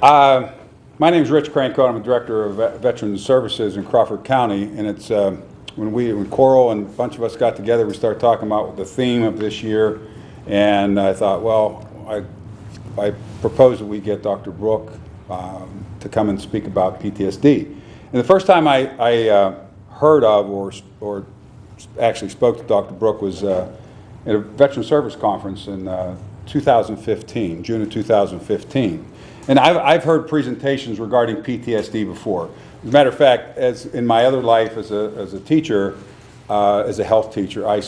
My name is Rich Cranco. I'm the Director of Veterans Services in Crawford County, and it's when Coral and a bunch of us got together, we started talking about the theme of this year, and I thought, well, I proposed that we get Dr. Brooke to come and speak about PTSD. And the first time I heard of or actually spoke to Dr. Brooke was at a Veteran Service Conference in 2015, June of 2015. And I've heard presentations regarding PTSD before. As a matter of fact, as in my other life as a teacher, as a health teacher, I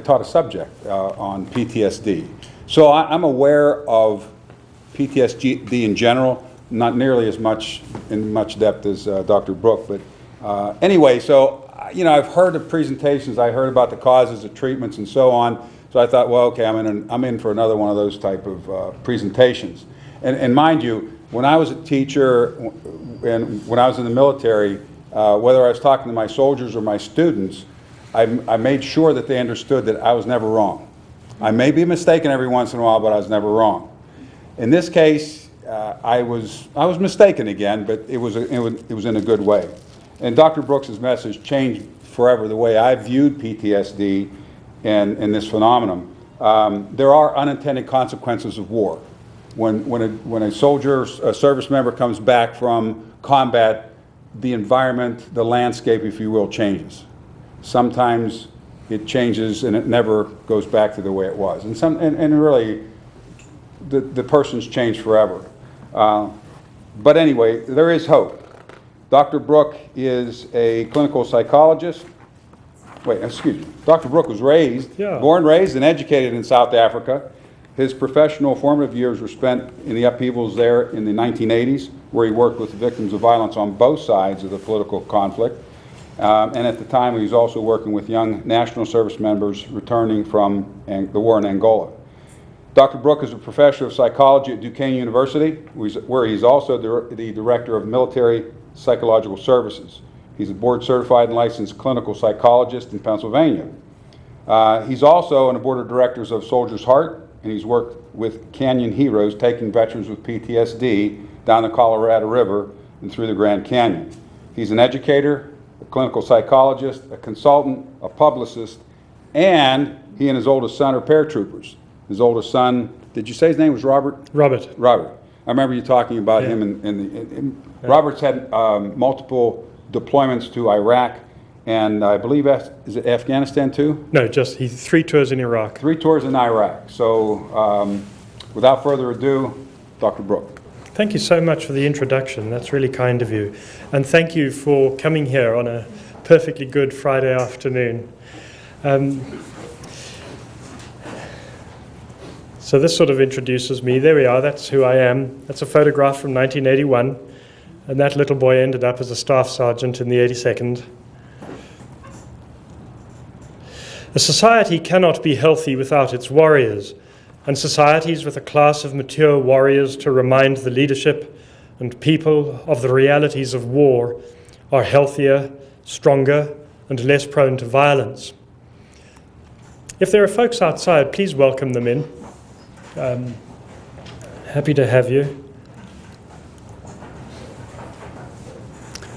taught a subject on PTSD. So I'm aware of PTSD in general, not nearly as much in much depth as Dr. Brooke, but anyway, so I've heard of presentations, I heard about the causes, the treatments, and so on. So I thought, well, okay, I'm in for another one of those type of presentations. And mind you, when I was a teacher and when I was in the military, whether I was talking to my soldiers or my students, I made sure that they understood that I was never wrong. I may be mistaken every once in a while, but I was never wrong. In this case, I was mistaken again, but it was in a good way. And Dr. Brooks' message changed forever the way I viewed PTSD and this phenomenon. There are unintended consequences of war. When a soldier, a service member comes back from combat, the environment, the landscape, if you will, changes. Sometimes it changes and it never goes back to the way it was. And really, the person's changed forever. But anyway, there is hope. Dr. Brooke is a clinical psychologist. Dr. Brooke was born, raised, and educated in South Africa. His professional formative years were spent in the upheavals there in the 1980s, where he worked with victims of violence on both sides of the political conflict. And at the time, he was also working with young national service members returning from the war in Angola. Dr. Brooke is a professor of psychology at Duquesne University, where he's also the director of military psychological services. He's a board-certified and licensed clinical psychologist in Pennsylvania. He's also on the board of directors of Soldier's Heart, and he's worked with Canyon Heroes, taking veterans with PTSD down the Colorado River and through the Grand Canyon. He's an educator, a clinical psychologist, a consultant, a publicist, and he and his oldest son are paratroopers. His oldest son, did you say his name was Robert? Robert. I remember you talking about him. Robert's had multiple deployments to Iraq, and I believe, is it Afghanistan too? No, just 3 tours in Iraq. 3 tours in Iraq. So without further ado, Dr. Brooke. Thank you so much for the introduction. That's really kind of you. And thank you for coming here on a perfectly good Friday afternoon. So this sort of introduces me. There we are. That's who I am. That's a photograph from 1981. And that little boy ended up as a staff sergeant in the 82nd. A society cannot be healthy without its warriors, and societies with a class of mature warriors to remind the leadership and people of the realities of war are healthier, stronger, and less prone to violence. If there are folks outside, please welcome them in. Happy to have you.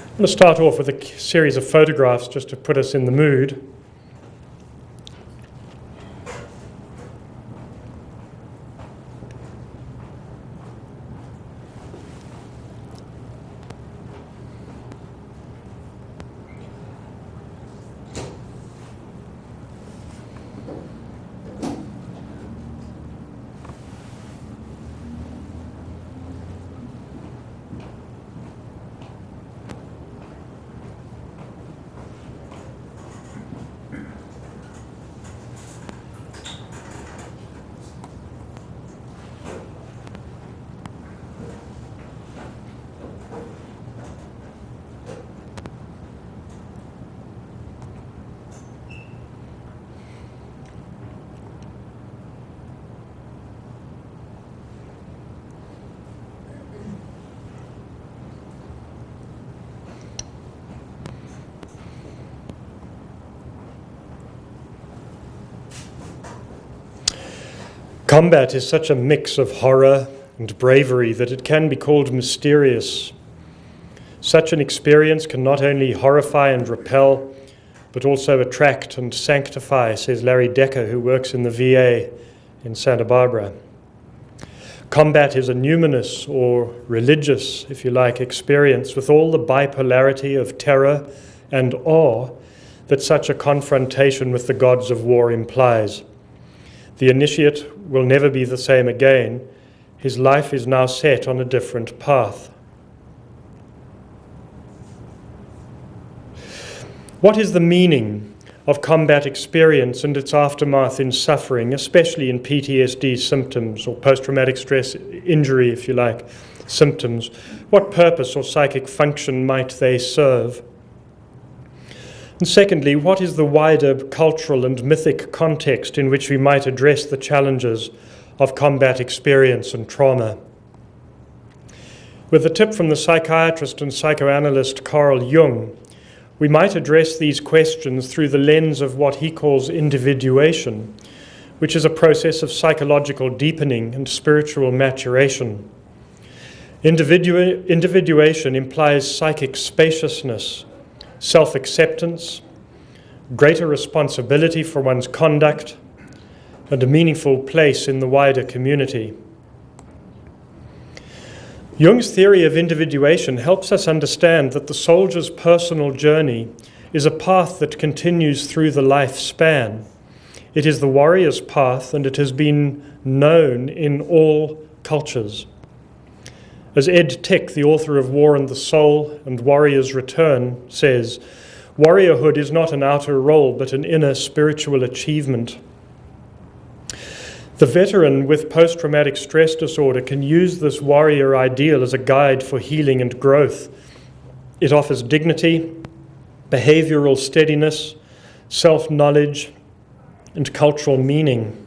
I'm going to start off with a series of photographs just to put us in the mood. Combat is such a mix of horror and bravery that it can be called mysterious. Such an experience can not only horrify and repel, but also attract and sanctify, says Larry Decker, who works in the VA in Santa Barbara. Combat is a numinous or religious, if you like, experience with all the bipolarity of terror and awe that such a confrontation with the gods of war implies. The initiate will never be the same again. His life is now set on a different path. What is the meaning of combat experience and its aftermath in suffering, especially in PTSD symptoms or post-traumatic stress injury, if you like, symptoms? What purpose or psychic function might they serve? And secondly, what is the wider cultural and mythic context in which we might address the challenges of combat experience and trauma? With a tip from the psychiatrist and psychoanalyst Carl Jung, we might address these questions through the lens of what he calls individuation, which is a process of psychological deepening and spiritual maturation. Individuation implies psychic spaciousness, self-acceptance, greater responsibility for one's conduct, and a meaningful place in the wider community. Jung's theory of individuation helps us understand that the soldier's personal journey is a path that continues through the lifespan. It is the warrior's path, and it has been known in all cultures. As Ed Tick, the author of War and the Soul and Warrior's Return, says, warriorhood is not an outer role, but an inner spiritual achievement. The veteran with post-traumatic stress disorder can use this warrior ideal as a guide for healing and growth. It offers dignity, behavioral steadiness, self-knowledge, and cultural meaning.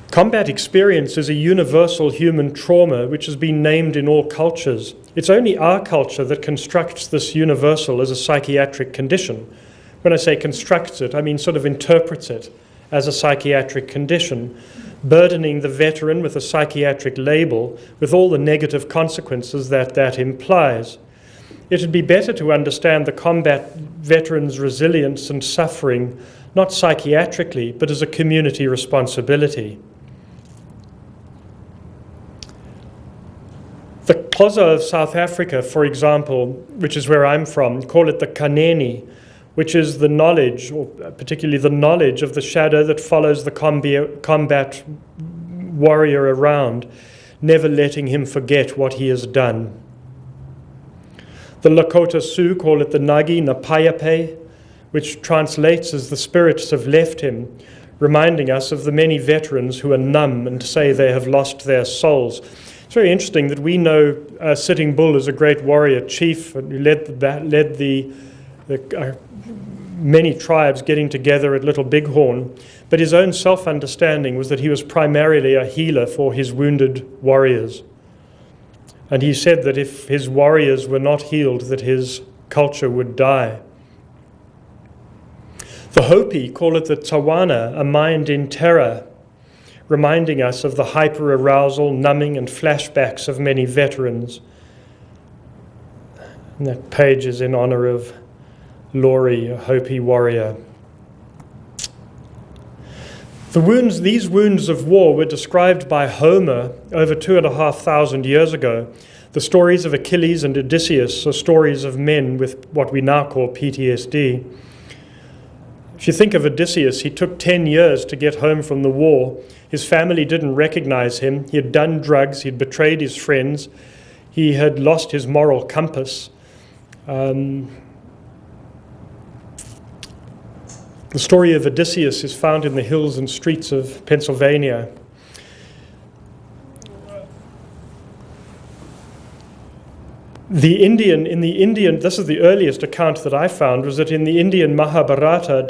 Combat experience is a universal human trauma which has been named in all cultures. It's only our culture that constructs this universal as a psychiatric condition. When I say constructs it, I mean sort of interprets it as a psychiatric condition, burdening the veteran with a psychiatric label with all the negative consequences that that implies. It would be better to understand the combat veteran's resilience and suffering, not psychiatrically, but as a community responsibility. The Xhosa of South Africa, for example, which is where I'm from, call it the Kaneni, which is the knowledge, or particularly the knowledge of the shadow that follows the combat warrior around, never letting him forget what he has done. The Lakota Sioux call it the Nagi Napayape, which translates as the spirits have left him, reminding us of the many veterans who are numb and say they have lost their souls. It's very interesting that we know Sitting Bull as a great warrior chief who led the many tribes getting together at Little Bighorn, but his own self-understanding was that he was primarily a healer for his wounded warriors. And he said that if his warriors were not healed, that his culture would die. The Hopi call it the Tawana, a mind in terror, reminding us of the hyper-arousal, numbing, and flashbacks of many veterans. And that page is in honor of Laurie, a Hopi warrior. These wounds of war were described by Homer over 2,500 years ago. The stories of Achilles and Odysseus are stories of men with what we now call PTSD. If you think of Odysseus, he took 10 years to get home from the war. His family didn't recognize him. He had done drugs. He'd betrayed his friends. He had lost his moral compass. The story of Odysseus is found in the hills and streets of Pennsylvania. This is the earliest account that I found, was that in the Indian Mahabharata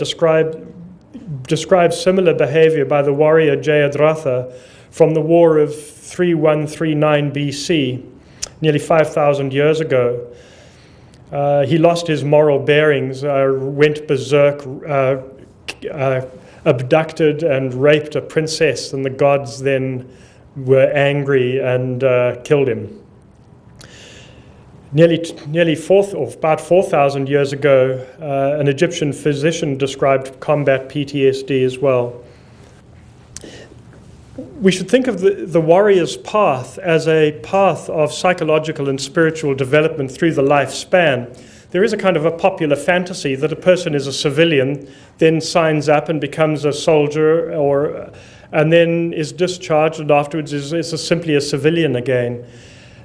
describes similar behavior by the warrior Jayadratha from the war of 3139 BC, nearly 5,000 years ago. He lost his moral bearings, went berserk, abducted and raped a princess, and the gods then were angry and killed him. About 4,000 years ago, an Egyptian physician described combat PTSD as well. We should think of the warrior's path as a path of psychological and spiritual development through the lifespan. There is a kind of a popular fantasy that a person is a civilian, then signs up and becomes a soldier, and then is discharged, and afterwards is simply a civilian again.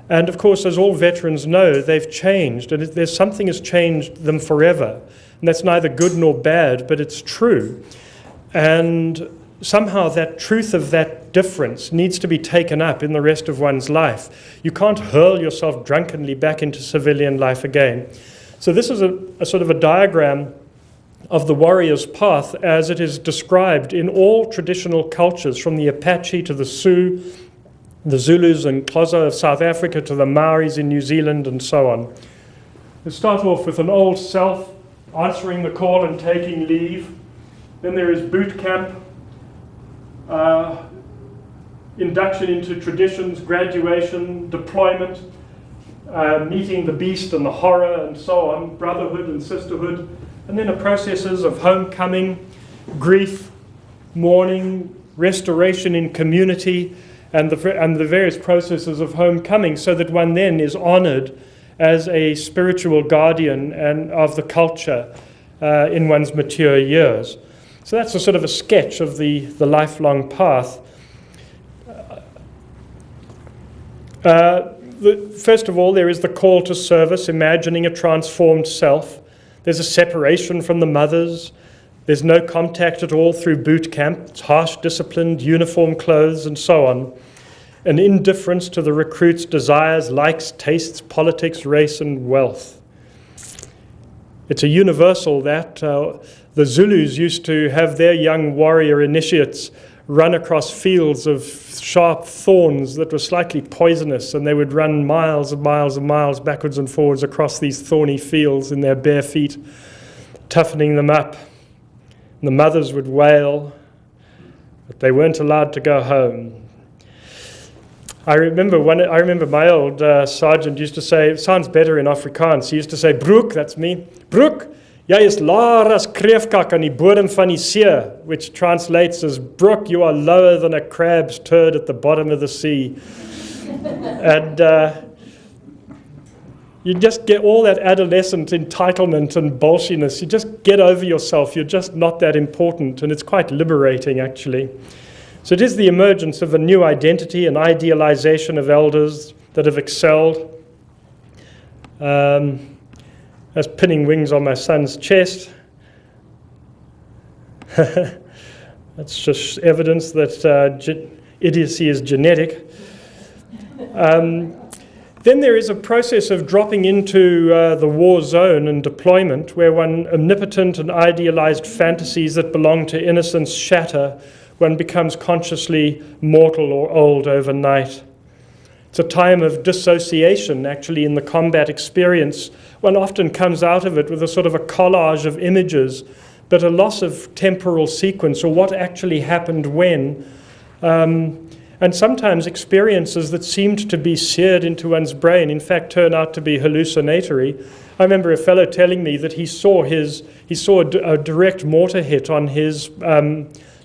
And of course, as all veterans know, they've changed, and there's something has changed them forever. And that's neither good nor bad, but it's true. And somehow that truth of that difference needs to be taken up in the rest of one's life. You can't hurl yourself drunkenly back into civilian life again. So this is a sort of a diagram of the warrior's path as it is described in all traditional cultures, from the Apache to the Sioux, the Zulus and Xhosa of South Africa to the Maoris in New Zealand and so on. We start off with an old self answering the call and taking leave. Then there is boot camp, induction into traditions, graduation, deployment, meeting the beast and the horror and so on, brotherhood and sisterhood, and then the processes of homecoming, grief, mourning, restoration in community, and the various processes of homecoming, so that one then is honored as a spiritual guardian and of the culture in one's mature years. So that's a sort of a sketch of the lifelong path. First of all, there is the call to service, imagining a transformed self. There's a separation from the mothers. There's no contact at all through boot camp. It's harsh, disciplined, uniform clothes, and so on. An indifference to the recruit's desires, likes, tastes, politics, race, and wealth. It's a universal that the Zulus used to have their young warrior initiates run across fields of sharp thorns that were slightly poisonous, and they would run miles and miles and miles backwards and forwards across these thorny fields in their bare feet, toughening them up. And the mothers would wail, but they weren't allowed to go home. I remember my old sergeant used to say, it sounds better in Afrikaans, he used to say, Brooke, that's me, Brooke, jy is laer as kreefkak aan die bodem van die see, which translates as, Brooke, you are lower than a crab's turd at the bottom of the sea. And you just get all that adolescent entitlement and bolshiness. You just get over yourself. You're just not that important, and it's quite liberating, actually. So it is the emergence of a new identity, an idealization of elders that have excelled. That's pinning wings on my son's chest. That's just evidence that idiocy is genetic. Then there is a process of dropping into the war zone and deployment, where one omnipotent and idealized fantasies that belong to innocence shatter. One becomes consciously mortal or old overnight. It's a time of dissociation, actually, in the combat experience. One often comes out of it with a sort of a collage of images, but a loss of temporal sequence, or what actually happened when. And sometimes experiences that seemed to be seared into one's brain, in fact, turn out to be hallucinatory. I remember a fellow telling me that he saw a direct mortar hit on his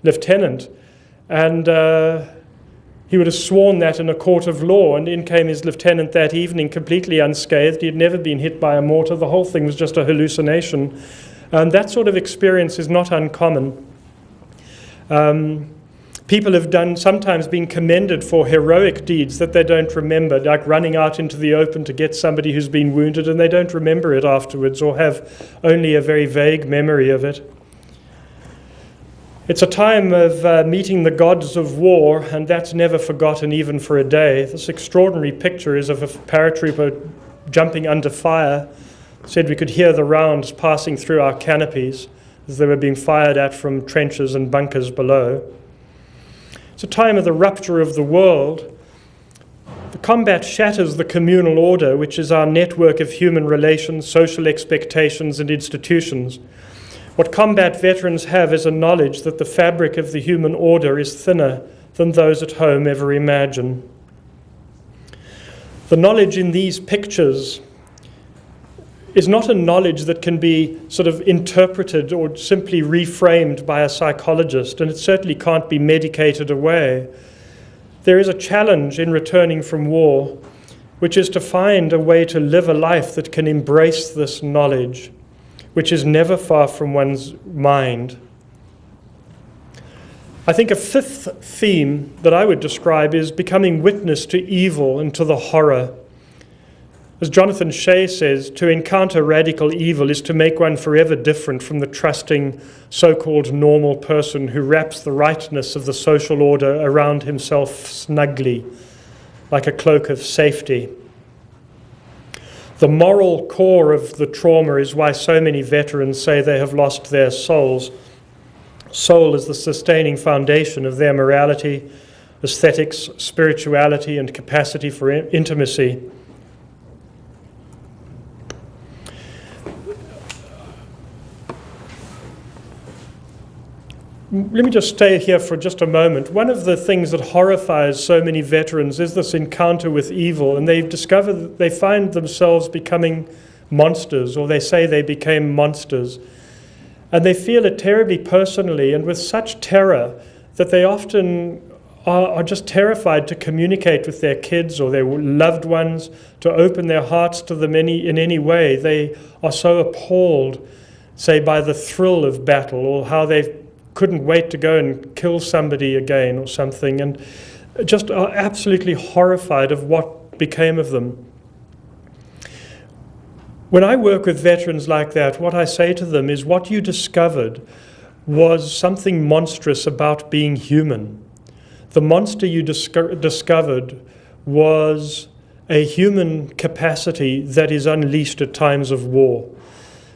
lieutenant, and he would have sworn that in a court of law, and in came his lieutenant that evening completely unscathed. He had never been hit by a mortar. The whole thing was just a hallucination. And that sort of experience is not uncommon. People have sometimes been commended for heroic deeds that they don't remember, like running out into the open to get somebody who's been wounded, and they don't remember it afterwards, or have only a very vague memory of it. It's a time of meeting the gods of war, and that's never forgotten even for a day. This extraordinary picture is of a paratrooper jumping under fire. Said we could hear the rounds passing through our canopies as they were being fired at from trenches and bunkers below. It's a time of the rupture of the world. The combat shatters the communal order, which is our network of human relations, social expectations, and institutions. What combat veterans have is a knowledge that the fabric of the human order is thinner than those at home ever imagine. The knowledge in these pictures is not a knowledge that can be sort of interpreted or simply reframed by a psychologist, and it certainly can't be medicated away. There is a challenge in returning from war, which is to find a way to live a life that can embrace this knowledge, which is never far from one's mind. I think a fifth theme that I would describe is becoming witness to evil and to the horror. As Jonathan Shea says, to encounter radical evil is to make one forever different from the trusting, so-called normal person who wraps the rightness of the social order around himself snugly, like a cloak of safety. The moral core of the trauma is why so many veterans say they have lost their souls. Soul is the sustaining foundation of their morality, aesthetics, spirituality, and capacity for intimacy. Let me just stay here for just a moment. One of the things that horrifies so many veterans is this encounter with evil, and they've discovered that they find themselves becoming monsters, or they say they became monsters. And they feel it terribly personally and with such terror that they often are just terrified to communicate with their kids or their loved ones, to open their hearts to them in any way. They are so appalled, say, by the thrill of battle, or how they couldn't wait to go and kill somebody again or something, and just are absolutely horrified of what became of them. When I work with veterans like that, what I say to them is, what you discovered was something monstrous about being human. The monster you discovered was a human capacity that is unleashed at times of war.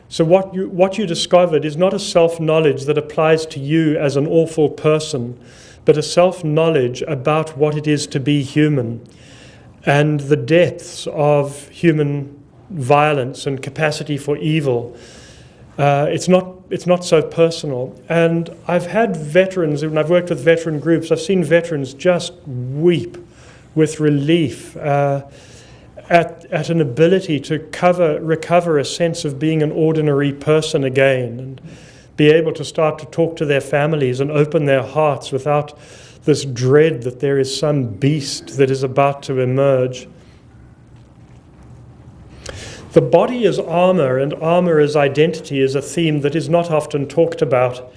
So what you discovered is not a self-knowledge that applies to you as an awful person, but a self-knowledge about what it is to be human and the depths of human violence and capacity for evil. It's not so personal. And I've had veterans, when I've worked with veteran groups, I've seen veterans just weep with relief at an ability to recover a sense of being an ordinary person again, and be able to start to talk to their families and open their hearts without this dread that there is some beast that is about to emerge. The body as armor and armor as identity is a theme that is not often talked about.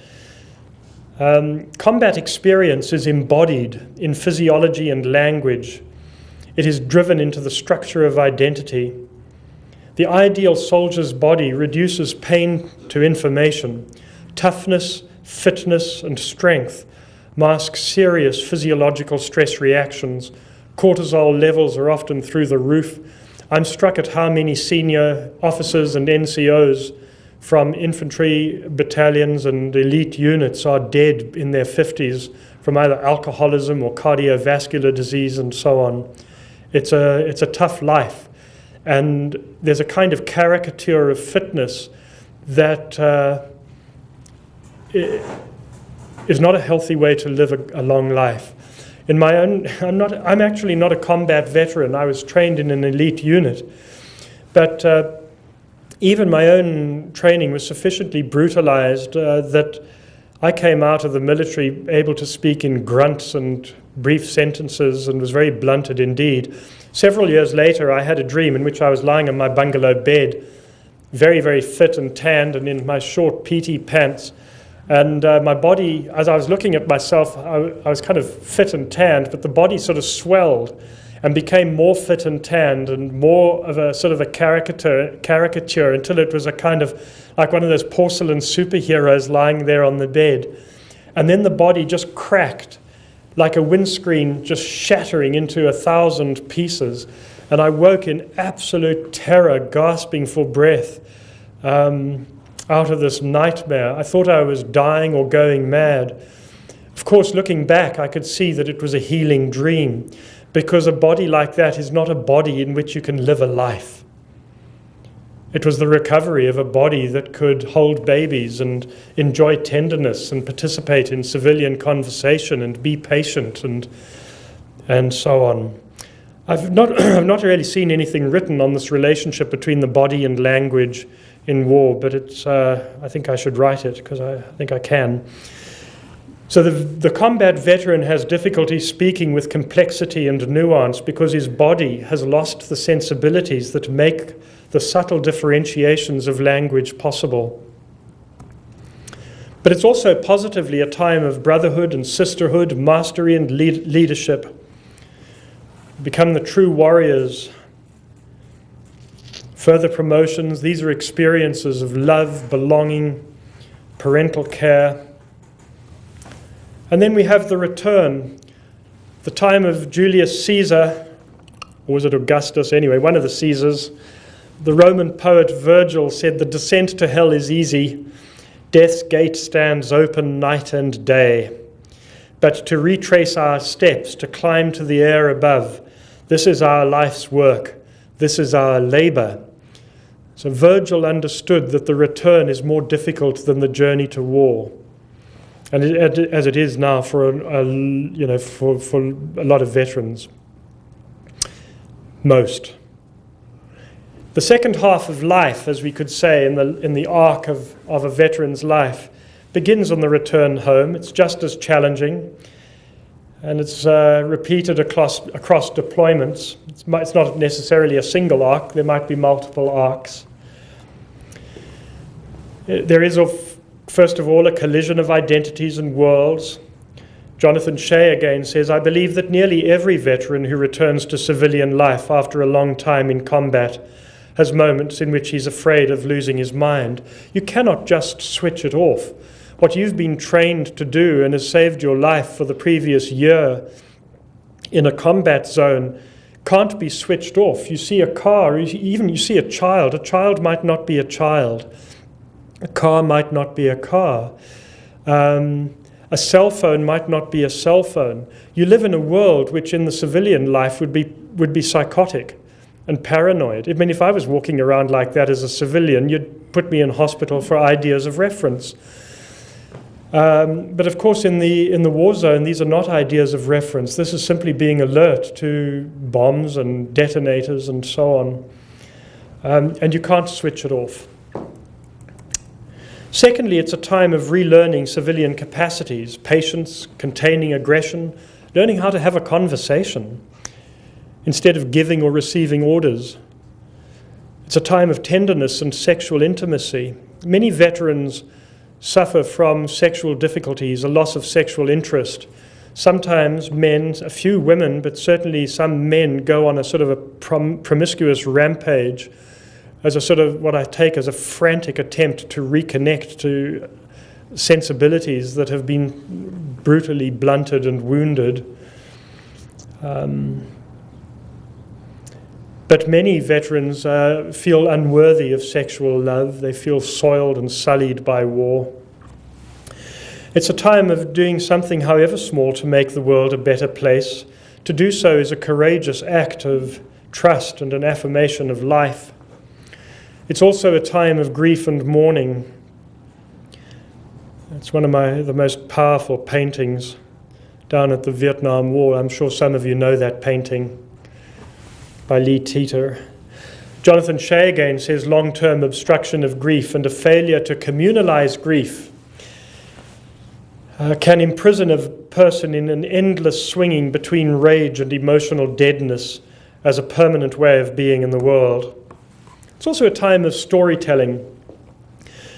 Combat experience is embodied in physiology and language. It is driven into the structure of identity. The ideal soldier's body reduces pain to information. Toughness, fitness, and strength mask serious physiological stress reactions. Cortisol levels are often through the roof. I'm struck at how many senior officers and NCOs from infantry battalions and elite units are dead in their 50s from either alcoholism or cardiovascular disease and so on. It's a tough life, and there's a kind of caricature of fitness that is not a healthy way to live a long life. In my own, I'm actually not a combat veteran. I was trained in an elite unit, but even my own training was sufficiently brutalized that I came out of the military able to speak in grunts and brief sentences, and was very blunted indeed. Several years later, I had a dream in which I was lying in my bungalow bed, very, very fit and tanned, and in my short PT pants. And my body, as I was looking at myself, I was kind of fit and tanned, but the body sort of swelled and became more fit and tanned and more of a sort of a caricature until it was a kind of like one of those porcelain superheroes lying there on the bed. And then the body just cracked, like a windscreen just shattering into 1,000 pieces. And I woke in absolute terror, gasping for breath, out of this nightmare. I thought I was dying or going mad. Of course, looking back, I could see that it was a healing dream, because a body like that is not a body in which you can live a life. It was the recovery of a body that could hold babies and enjoy tenderness and participate in civilian conversation and be patient and so on. I've not really seen anything written on this relationship between the body and language in war, but I think I should write it because I think I can. So the combat veteran has difficulty speaking with complexity and nuance because his body has lost the sensibilities that make the subtle differentiations of language possible. But it's also positively a time of brotherhood and sisterhood, mastery and leadership. Become the true warriors. Further promotions, these are experiences of love, belonging, parental care. And then we have the return, the time of Julius Caesar, or was it Augustus? Anyway, one of the Caesars. The Roman poet Virgil said, "The descent to hell is easy. Death's gate stands open night and day. But to retrace our steps, to climb to the air above, this is our life's work. This is our labor." So Virgil understood that the return is more difficult than the journey to war. And as it is now for a lot of veterans, most. The second half of life, as we could say, in the arc of a veteran's life, begins on the return home. It's just as challenging, and it's repeated across deployments. It's not necessarily a single arc. There might be multiple arcs. There is, first of all, a collision of identities and worlds. Jonathan Shea again says, "I believe that nearly every veteran who returns to civilian life after a long time in combat has moments in which he's afraid of losing his mind. You cannot just switch it off. What you've been trained to do and has saved your life for the previous year in a combat zone can't be switched off. You see a car, even you see a child might not be a child. A car might not be a car. A cell phone might not be a cell phone. You live in a world which in the civilian life would be psychotic and paranoid. I mean, if I was walking around like that as a civilian, you'd put me in hospital for ideas of reference. But of course, in the war zone, these are not ideas of reference. This is simply being alert to bombs and detonators and so on. And you can't switch it off. Secondly, it's a time of relearning civilian capacities, patience, containing aggression, learning how to have a conversation instead of giving or receiving orders. It's a time of tenderness and sexual intimacy. Many veterans suffer from sexual difficulties, a loss of sexual interest. Sometimes men, a few women, but certainly some men go on a sort of a promiscuous rampage as a sort of what I take as a frantic attempt to reconnect to sensibilities that have been brutally blunted and wounded. But many veterans feel unworthy of sexual love. They feel soiled and sullied by war. It's a time of doing something, however small, to make the world a better place. To do so is a courageous act of trust and an affirmation of life. It's also a time of grief and mourning. It's one of the most powerful paintings down at the Vietnam War. I'm sure some of you know that painting by Lee Teeter. Jonathan Shea again says long-term obstruction of grief and a failure to communalize grief can imprison a person in an endless swinging between rage and emotional deadness as a permanent way of being in the world. It's also a time of storytelling.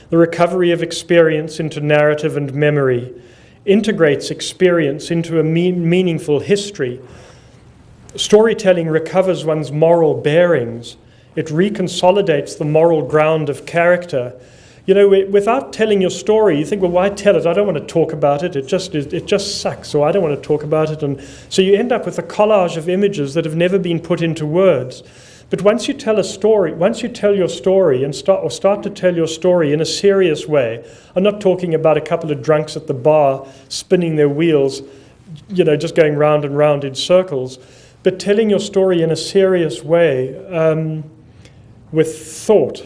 The recovery of experience into narrative and memory integrates experience into a meaningful history. Storytelling recovers one's moral bearings. It reconsolidates the moral ground of character. You know, without telling your story, you think, well, why tell it? I don't want to talk about it. It just sucks, or I don't want to talk about it. And so you end up with a collage of images that have never been put into words. But once you tell a story, once you tell your story and start to tell your story in a serious way, I'm not talking about a couple of drunks at the bar spinning their wheels, you know, just going round and round in circles, but telling your story in a serious way with thought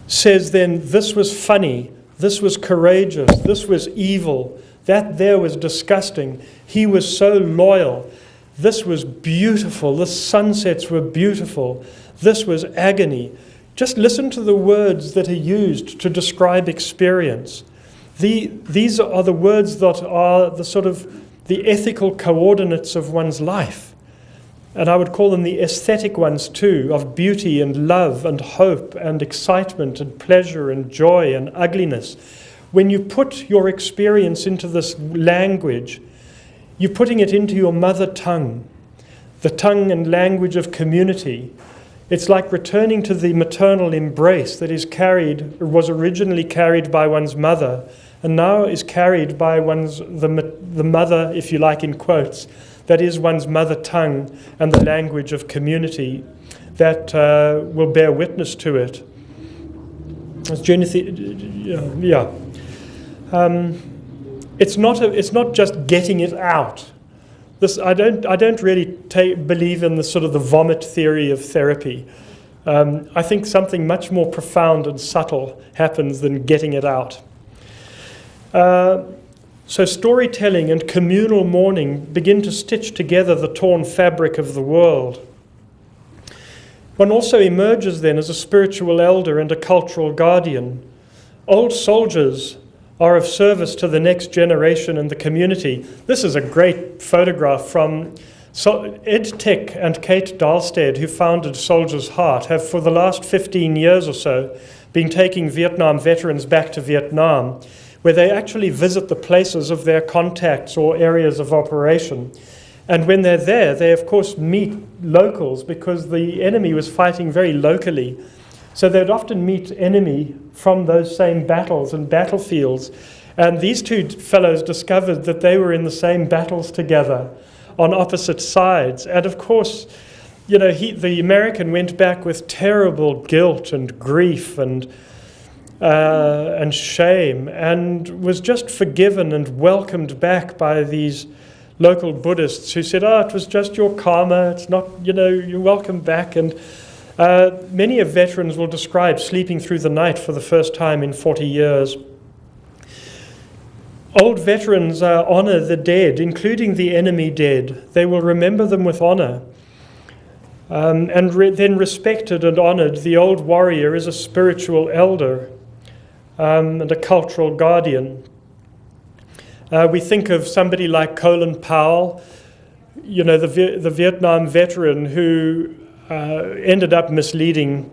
says then, this was funny, this was courageous, this was evil, that there was disgusting. He was so loyal. This was beautiful. The sunsets were beautiful. This was agony. Just listen to the words that are used to describe experience. These are the words that are the sort of the ethical coordinates of one's life. And I would call them the aesthetic ones too, of beauty and love and hope and excitement and pleasure and joy and ugliness. When you put your experience into this language, you're putting it into your mother tongue, the tongue and language of community. It's like returning to the maternal embrace that was originally carried by one's mother, and now is carried by the mother, if you like, in quotes, that is one's mother tongue and the language of community that will bear witness to it. It's not just getting it out. I don't really believe in the sort of the vomit theory of therapy. I think something much more profound and subtle happens than getting it out. So storytelling and communal mourning begin to stitch together the torn fabric of the world. One also emerges then as a spiritual elder and a cultural guardian. Old soldiers are of service to the next generation and the community. This is a great photograph from Ed Tick and Kate Dahlstead, who founded Soldier's Heart, have for the last 15 years or so been taking Vietnam veterans back to Vietnam, where they actually visit the places of their contacts or areas of operation. And when they're there, they of course meet locals because the enemy was fighting very locally. So they'd often meet enemy from those same battles and battlefields. And these two fellows discovered that they were in the same battles together on opposite sides. And of course, the American went back with terrible guilt and grief and shame, and was just forgiven and welcomed back by these local Buddhists who said, it was just your karma, it's not, you're welcome back. And many of veterans will describe sleeping through the night for the first time in 40 years. Old veterans honor the dead, including the enemy dead. They will remember them with honor. Then respected and honored, the old warrior is a spiritual elder and a cultural guardian. We think of somebody like Colin Powell, the Vietnam veteran who ended up misleading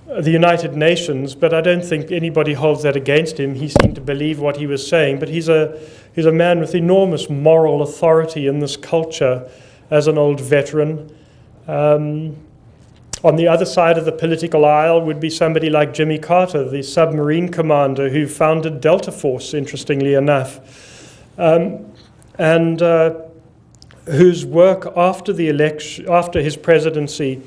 the United Nations, but I don't think anybody holds that against him. He seemed to believe what he was saying, but he's a man with enormous moral authority in this culture as an old veteran. On the other side of the political aisle would be somebody like Jimmy Carter, the submarine commander who founded Delta Force, interestingly enough, and whose work after the election, after his presidency,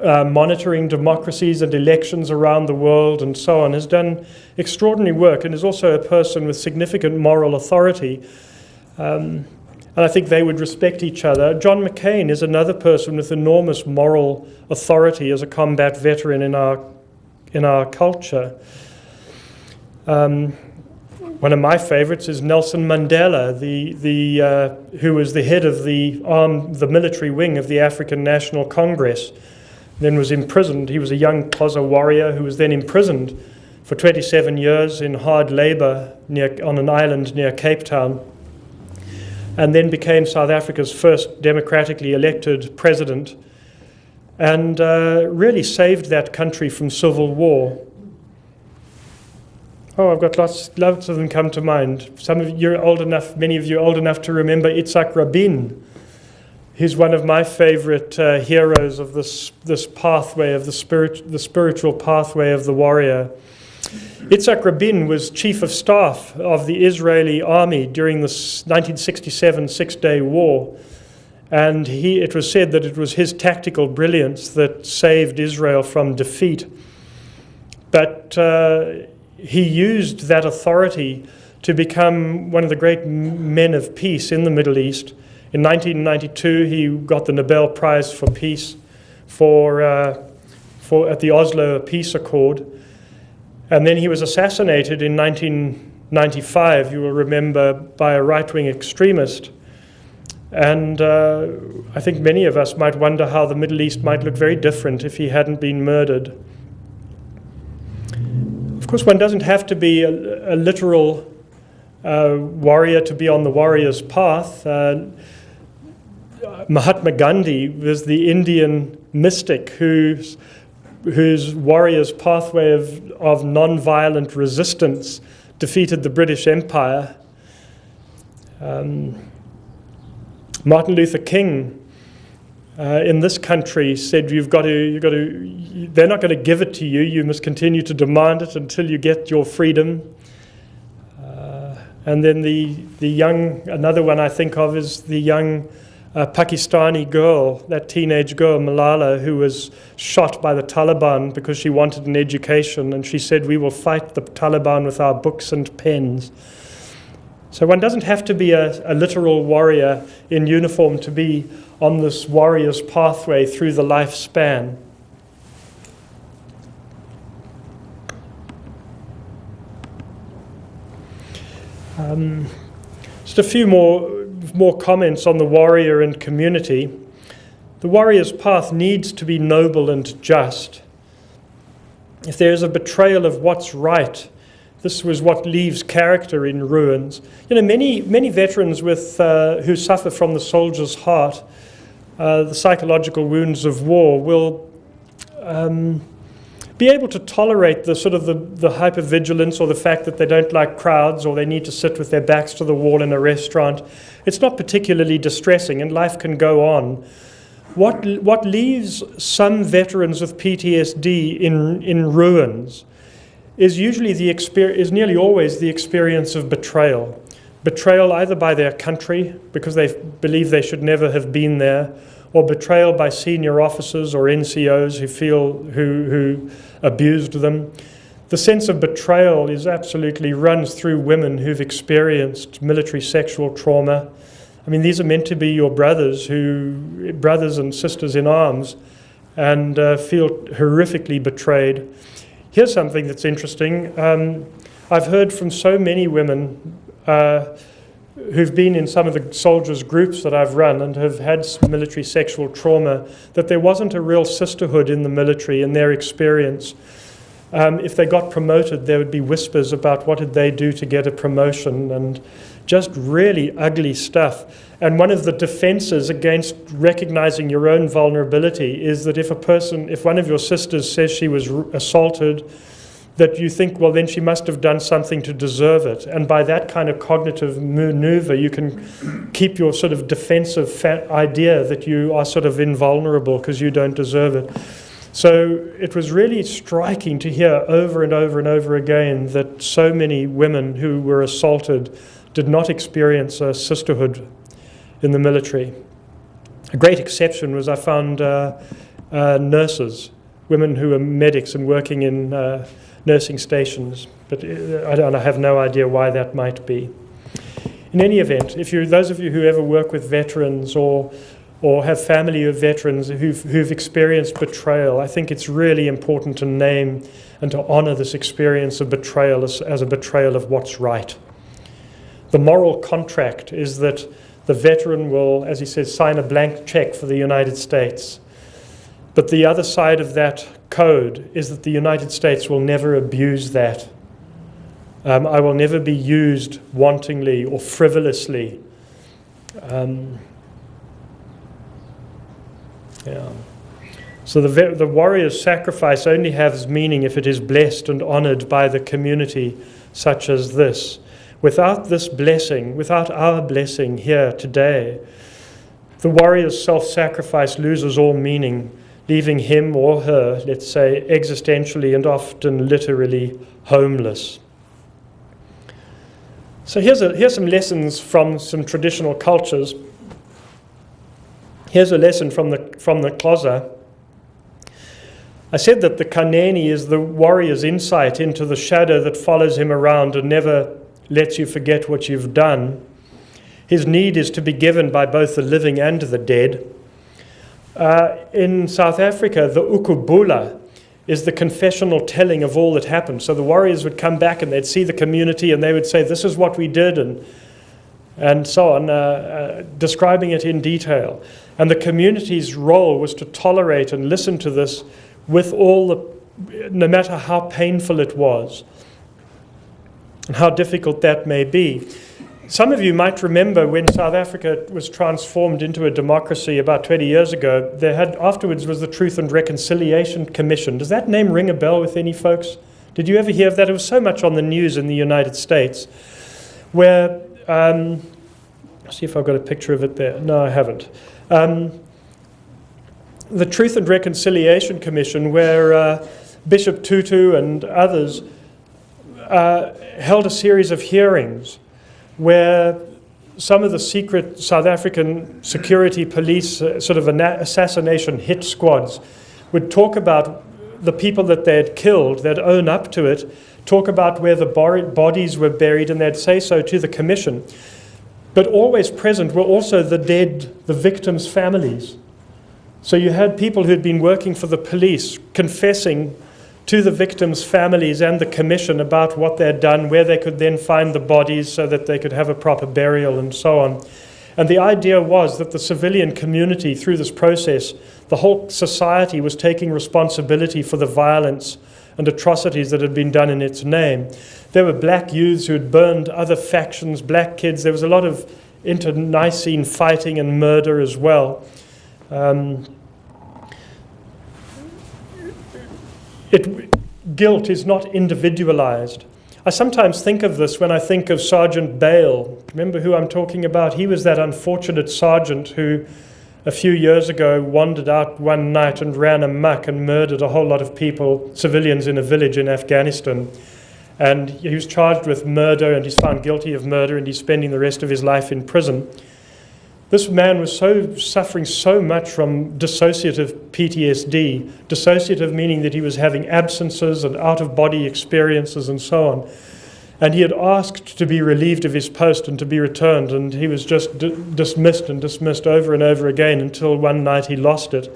monitoring democracies and elections around the world and so on, has done extraordinary work and is also a person with significant moral authority. And I think they would respect each other. John McCain is another person with enormous moral authority as a combat veteran in our culture. One of my favorites is Nelson Mandela, who was the head of the military wing of the African National Congress, then was imprisoned. He was a young Xhosa warrior who was then imprisoned for 27 years in hard labor on an island near Cape Town, and then became South Africa's first democratically elected president, and really saved that country from civil war. Oh, I've got lots of them come to mind. Many of you are old enough to remember Itzhak Rabin. He's one of my favorite heroes of this pathway of the spiritual pathway of the warrior. Itzhak Rabin was chief of staff of the Israeli army during the 1967 Six-Day War, and it was said that it was his tactical brilliance that saved Israel from defeat. But he used that authority to become one of the great men of peace in the Middle East. In 1992, he got the Nobel Prize for Peace for at the Oslo Peace Accord. And then he was assassinated in 1995, you will remember, by a right-wing extremist. And I think many of us might wonder how the Middle East might look very different if he hadn't been murdered. Of course, one doesn't have to be a literal warrior to be on the warrior's path. Mahatma Gandhi was the Indian mystic whose warrior's pathway of non-violent resistance defeated the British Empire. Martin Luther King in this country said, they're not going to give it to you, you must continue to demand it until you get your freedom. And then another one I think of is the young Pakistani girl, that teenage girl, Malala, who was shot by the Taliban because she wanted an education, and she said, "We will fight the Taliban with our books and pens." So one doesn't have to be a literal warrior in uniform to be on this warrior's pathway through the lifespan. Just a few more comments on the warrior and community. The warrior's path needs to be noble and just. If there is a betrayal of what's right, this was what leaves character in ruins. Many veterans who suffer from the soldier's heart, the psychological wounds of war, will be able to tolerate the hypervigilance or the fact that they don't like crowds or they need to sit with their backs to the wall in a restaurant. It's not particularly distressing, and life can go on. What leaves some veterans with PTSD in ruins is nearly always the experience of betrayal. Betrayal either by their country, because they believe they should never have been there, or betrayal by senior officers or NCOs who abused them. The sense of betrayal runs through women who've experienced military sexual trauma. I mean, these are meant to be your brothers and sisters in arms, and feel horrifically betrayed. Here's something that's interesting. I've heard from so many women who've been in some of the soldiers' groups that I've run and have had military sexual trauma that there wasn't a real sisterhood in the military in their experience. If they got promoted, there would be whispers about what did they do to get a promotion, and just really ugly stuff. And one of the defenses against recognizing your own vulnerability is that if one of your sisters says she was assaulted, that you think, well, then she must have done something to deserve it. And by that kind of cognitive maneuver, you can keep your sort of defensive idea that you are sort of invulnerable because you don't deserve it. So it was really striking to hear over and over and over again that so many women who were assaulted did not experience a sisterhood in the military. A great exception was I found nurses, women who were medics and working in nursing stations, but I have no idea why that might be. In any event, those of you who ever work with veterans or have family of veterans who've experienced betrayal, I think it's really important to name and to honor this experience of betrayal as a betrayal of what's right. The moral contract is that the veteran will, as he says, sign a blank check for the United States. But the other side of that code is that the United States will never abuse that. I will never be used wantingly or frivolously. So the warrior's sacrifice only has meaning if it is blessed and honored by the community such as this. Without this blessing, without our blessing here today, the warrior's self-sacrifice loses all meaning, leaving him or her, let's say, existentially and often literally homeless. So here's some lessons from some traditional cultures. Here's a lesson from the Xhosa. I said that the Kaneni is the warrior's insight into the shadow that follows him around and never lets you forget what you've done. His need is to be given by both the living and the dead. In South Africa, the Ukubula is the confessional telling of all that happened. So the warriors would come back and they'd see the community and they would say, this is what we did, and so on, describing it in detail. And the community's role was to tolerate and listen to this with no matter how painful it was and how difficult that may be. Some of you might remember when South Africa was transformed into a democracy about 20 years ago, afterwards was the Truth and Reconciliation Commission. Does that name ring a bell with any folks? Did you ever hear of that? It was so much on the news in the United States, where, see if I've got a picture of it there. No, I haven't. The Truth and Reconciliation Commission, where Bishop Tutu and others held a series of hearings where some of the secret South African security police, sort of assassination hit squads, would talk about the people that they had killed, they'd own up to it, talk about where the bodies were buried, and they'd say so to the commission. But always present were also the dead, the victims' families. So you had people who had been working for the police confessing to the victims' families and the commission about what they had done, where they could then find the bodies so that they could have a proper burial and so on. And the idea was that the civilian community, through this process, the whole society was taking responsibility for the violence and atrocities that had been done in its name. There were black youths who had burned other factions, black kids. There was a lot of internecine fighting and murder as well. Guilt is not individualized. I sometimes think of this when I think of Sergeant Bale. Remember who I'm talking about? He was that unfortunate sergeant who a few years ago wandered out one night and ran amok and murdered a whole lot of people, civilians in a village in Afghanistan. And he was charged with murder, and he's found guilty of murder, and he's spending the rest of his life in prison. This man was suffering so much from dissociative PTSD, dissociative meaning that he was having absences and out-of-body experiences and so on. And he had asked to be relieved of his post and to be returned, and he was just dismissed and dismissed over and over again until one night he lost it.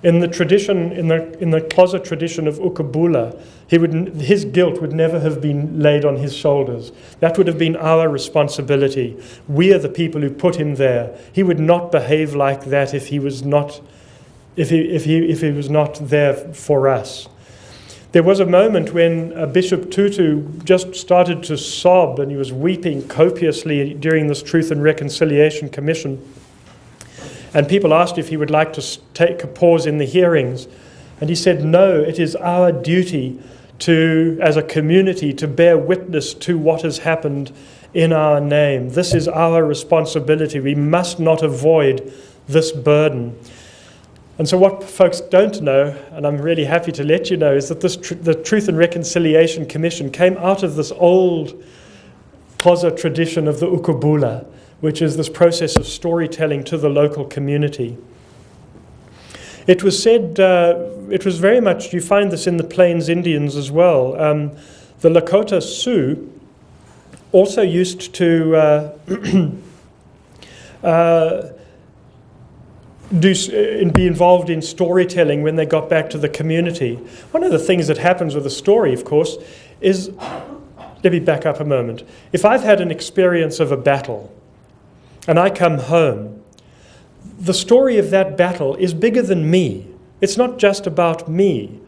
In the tradition, in the closet tradition of Ukabula, his guilt would never have been laid on his shoulders. That would have been our responsibility. We are the people who put him there. He would not behave like that if he was not there for us. There was a moment when Bishop Tutu just started to sob, and he was weeping copiously during this Truth and Reconciliation Commission. And people asked if he would like to take a pause in the hearings. And he said, no, it is our duty as a community, to bear witness to what has happened in our name. This is our responsibility. We must not avoid this burden. And so what folks don't know, and I'm really happy to let you know, is that the Truth and Reconciliation Commission came out of this old Xhosa tradition of the Ukabula, which is this process of storytelling to the local community. It was said, it was very much, you find this in the Plains Indians as well. The Lakota Sioux also used to be involved in storytelling when they got back to the community. One of the things that happens with a story, of course, is, let me back up a moment. If I've had an experience of a battle and I come home, the story of that battle is bigger than me. It's not just about me.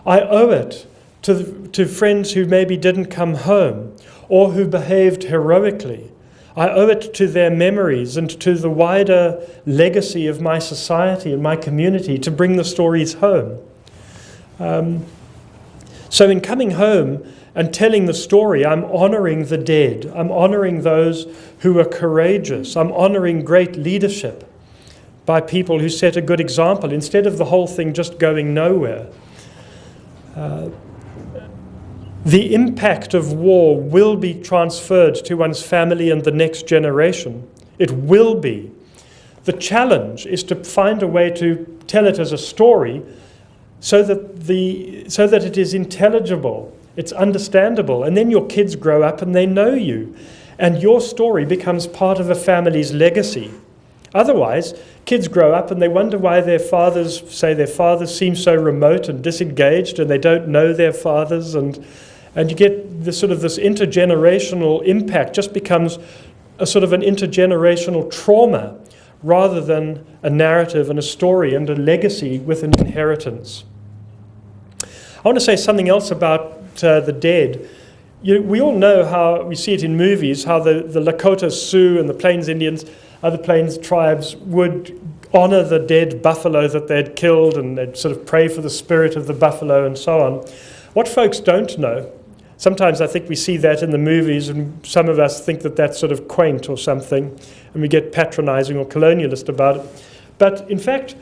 I owe it to friends who maybe didn't come home or who behaved heroically. I owe it to their memories and to the wider legacy of my society and my community to bring the stories home. So in coming home and telling the story, I'm honoring the dead. I'm honoring those who are courageous. I'm honoring great leadership by people who set a good example, instead of the whole thing just going nowhere. The impact of war will be transferred to one's family and the next generation. It will be. The challenge is to find a way to tell it as a story so that it is intelligible, it's understandable, and then your kids grow up and they know you, and your story becomes part of a family's legacy. Otherwise, kids grow up and they wonder why their fathers seem so remote and disengaged and they don't know their fathers, and you get this intergenerational impact just becomes a sort of an intergenerational trauma rather than a narrative and a story and a legacy with an inheritance. I want to say something else about the dead. We all know how, we see it in movies, how the Lakota Sioux and the Plains Indians, other Plains tribes would honor the dead buffalo that they'd killed, and they'd sort of pray for the spirit of the buffalo and so on. What folks don't know, sometimes I think we see that in the movies, and some of us think that that's sort of quaint or something, and we get patronizing or colonialist about it. But in fact,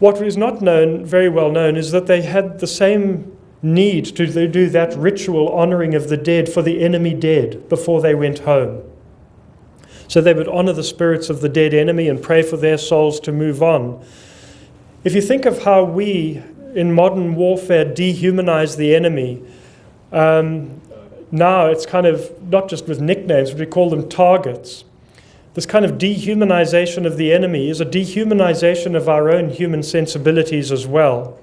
what is not known, very well known, is that they had the same need to do that ritual honoring of the dead for the enemy dead before they went home. So they would honor the spirits of the dead enemy and pray for their souls to move on. If you think of how we, in modern warfare, dehumanize the enemy, now it's kind of not just with nicknames, but we call them targets. This kind of dehumanization of the enemy is a dehumanization of our own human sensibilities as well.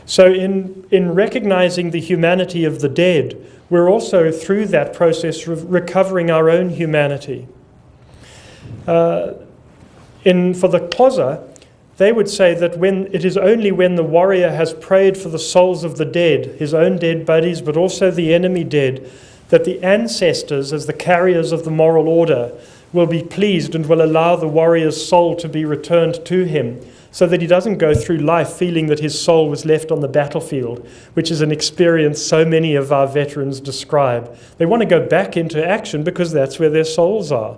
So in recognizing the humanity of the dead, we're also, through that process, recovering our own humanity. For the Xhosa, they would say that it is only when the warrior has prayed for the souls of the dead, his own dead buddies, but also the enemy dead, that the ancestors, as the carriers of the moral order, will be pleased and will allow the warrior's soul to be returned to him, so that he doesn't go through life feeling that his soul was left on the battlefield, which is an experience so many of our veterans describe. They want to go back into action because that's where their souls are.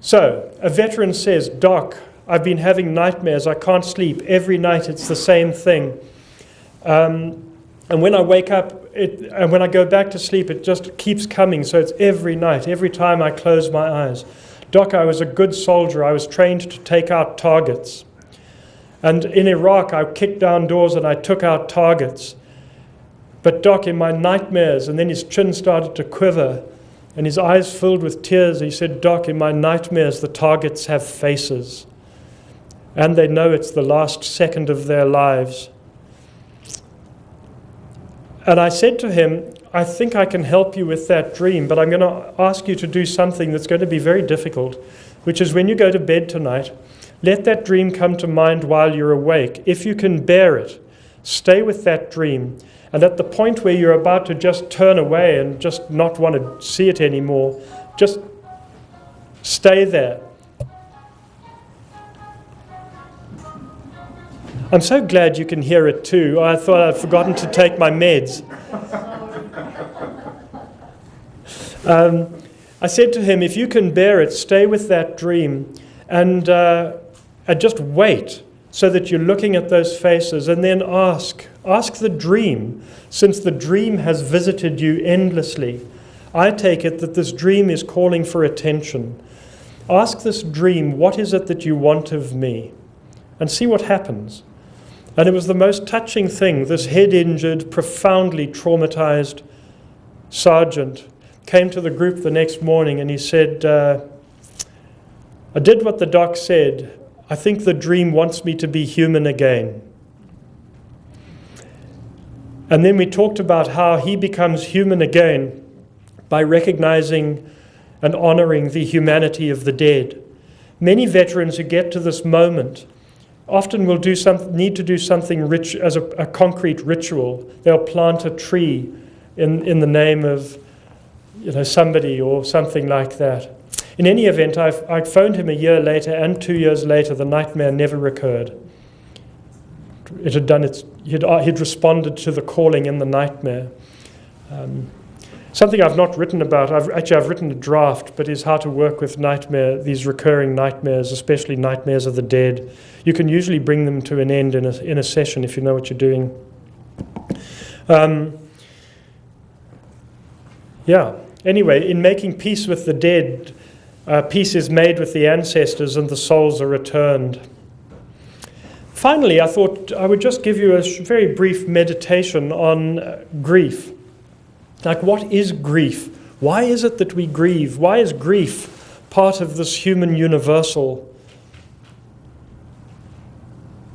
So, a veteran says, "Doc, I've been having nightmares. I can't sleep. Every night it's the same thing. And when I wake up, and when I go back to sleep, it just keeps coming. So it's every night, every time I close my eyes. Doc, I was a good soldier. I was trained to take out targets. And in Iraq, I kicked down doors and I took out targets. But Doc, in my nightmares," and then his chin started to quiver and his eyes filled with tears. He said, "Doc, in my nightmares, the targets have faces. And they know it's the last second of their lives." And I said to him, "I think I can help you with that dream, but I'm going to ask you to do something that's going to be very difficult, which is when you go to bed tonight, let that dream come to mind while you're awake. If you can bear it, stay with that dream. And at the point where you're about to just turn away and just not want to see it anymore, just stay there." I'm so glad you can hear it too. I thought I'd forgotten to take my meds. I said to him, "If you can bear it, stay with that dream and just wait so that you're looking at those faces, and then ask the dream, since the dream has visited you endlessly. I take it that this dream is calling for attention. Ask this dream, what is it that you want of me? And see what happens." And it was the most touching thing. This head-injured, profoundly traumatized sergeant came to the group the next morning and he said, "I did what the doc said. I think the dream wants me to be human again." And then we talked about how he becomes human again by recognizing and honoring the humanity of the dead. Many veterans who get to this moment often will need to do something rich as a concrete ritual. They'll plant a tree in the name of somebody or something like that. In any event, I phoned him a year later, and 2 years later, the nightmare never recurred. It had done he'd responded to the calling in the nightmare. Something I've not written about, I've written a draft, but is how to work with these recurring nightmares, especially nightmares of the dead. You can usually bring them to an end in a session if you know what you're doing. Anyway, in making peace with the dead, peace is made with the ancestors and the souls are returned. Finally, I thought I would just give you a very brief meditation on grief. Like, what is grief? Why is it that we grieve? Why is grief part of this human universal.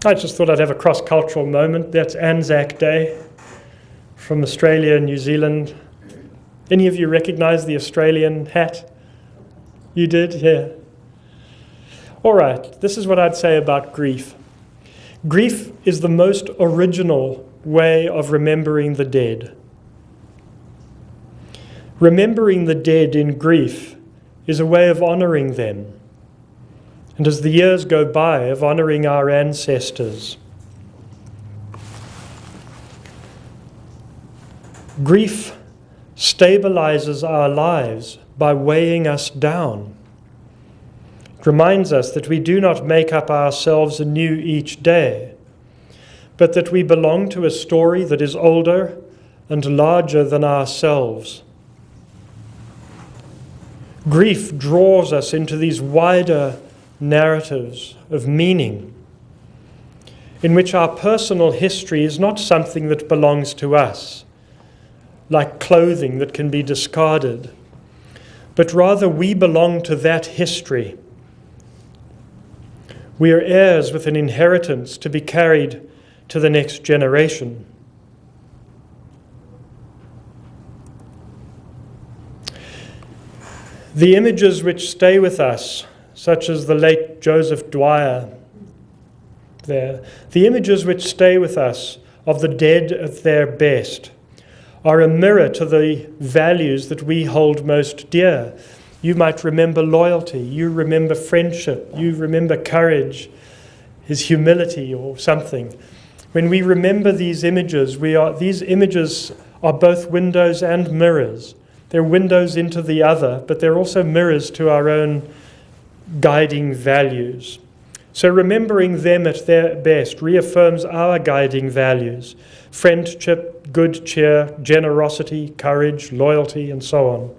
I just thought I'd have a cross-cultural moment. That's Anzac Day from Australia and New Zealand. Any of you recognize the Australian hat? You did? Yeah. All right, this is what I'd say about grief. Grief is the most original way of remembering the dead. Remembering the dead in grief is a way of honoring them, and as the years go by, of honoring our ancestors. Grief stabilizes our lives by weighing us down. It reminds us that we do not make up ourselves anew each day, but that we belong to a story that is older and larger than ourselves. Grief draws us into these wider narratives of meaning, in which our personal history is not something that belongs to us, like clothing that can be discarded, but rather we belong to that history. We are heirs with an inheritance to be carried to the next generation. The images which stay with us, such as the late Joseph Dwyer there, the images which stay with us of the dead at their best, are a mirror to the values that we hold most dear. You might remember loyalty, you remember friendship, you remember courage, his humility or something. When we remember these images, these images are both windows and mirrors. They're windows into the other, but they're also mirrors to our own guiding values. So remembering them at their best reaffirms our guiding values: friendship, good cheer, generosity, courage, loyalty, and so on.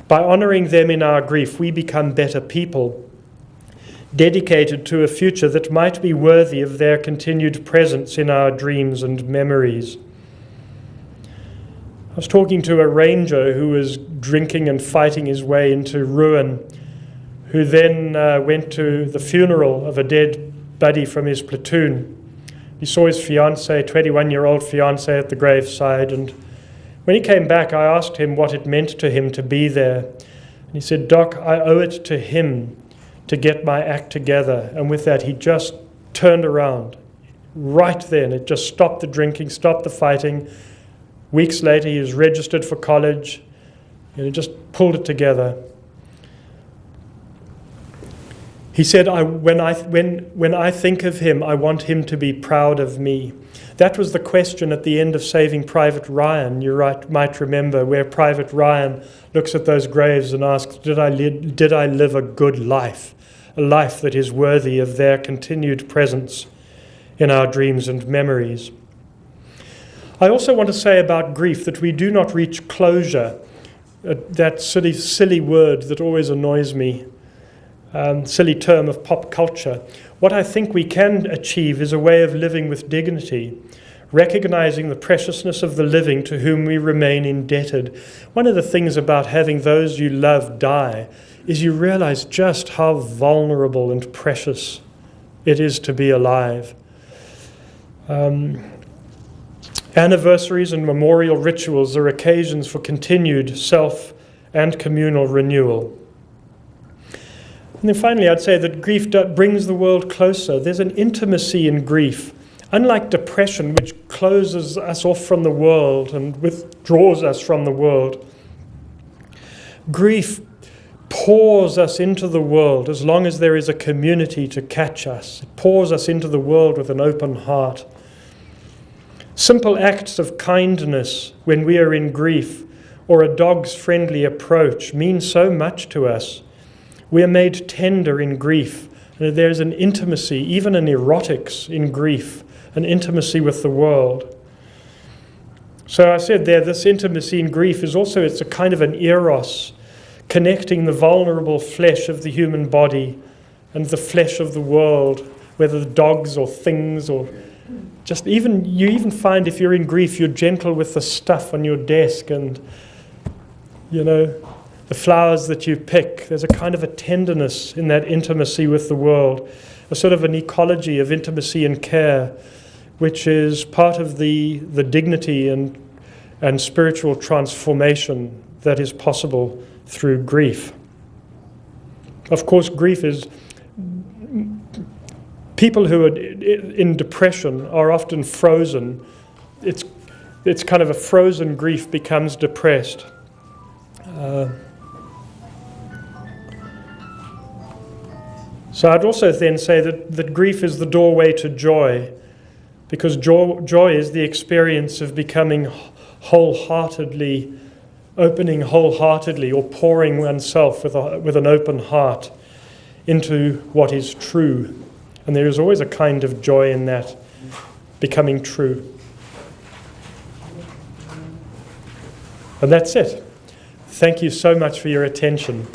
By honoring them in our grief, we become better people, dedicated to a future that might be worthy of their continued presence in our dreams and memories. I was talking to a ranger who was drinking and fighting his way into ruin, who then went to the funeral of a dead buddy from his platoon. He saw his fiancée, 21-year-old fiancée, at the graveside, and when he came back, I asked him what it meant to him to be there. And he said, "Doc, I owe it to him to get my act together." And with that, he just turned around. Right then, it just stopped the drinking, stopped the fighting. Weeks later, he was registered for college, and he just pulled it together. He said, when I think of him, I want him to be proud of me. That was the question at the end of Saving Private Ryan, you might remember, where Private Ryan looks at those graves and asks, did I live a good life? A life that is worthy of their continued presence in our dreams and memories. I also want to say about grief that we do not reach closure, that silly word that always annoys me, silly term of pop culture. What I think we can achieve is a way of living with dignity, recognizing the preciousness of the living to whom we remain indebted. One of the things about having those you love die is you realize just how vulnerable and precious it is to be alive. Anniversaries and memorial rituals are occasions for continued self and communal renewal. And then finally, I'd say that grief brings the world closer. There's an intimacy in grief. Unlike depression, which closes us off from the world and withdraws us from the world, grief pours us into the world as long as there is a community to catch us. It pours us into the world with an open heart. Simple acts of kindness when we are in grief, or a dog's friendly approach, mean so much to us. We are made tender in grief. There's an intimacy, even an erotics in grief, an intimacy with the world. So I said there, this intimacy in grief is also, it's a kind of an eros, connecting the vulnerable flesh of the human body and the flesh of the world, whether the dogs or things or just even, you even find if you're in grief, you're gentle with the stuff on your desk and, the flowers that you pick. There's a kind of a tenderness in that intimacy with the world, a sort of an ecology of intimacy and care, which is part of the dignity and spiritual transformation that is possible through grief. Of course, grief is... People who are in depression are often frozen. It's kind of a frozen grief becomes depressed. So I'd also then say that grief is the doorway to joy, because joy is the experience of becoming opening wholeheartedly, or pouring oneself with an open heart into what is true. And there is always a kind of joy in that, becoming true. And that's it. Thank you so much for your attention.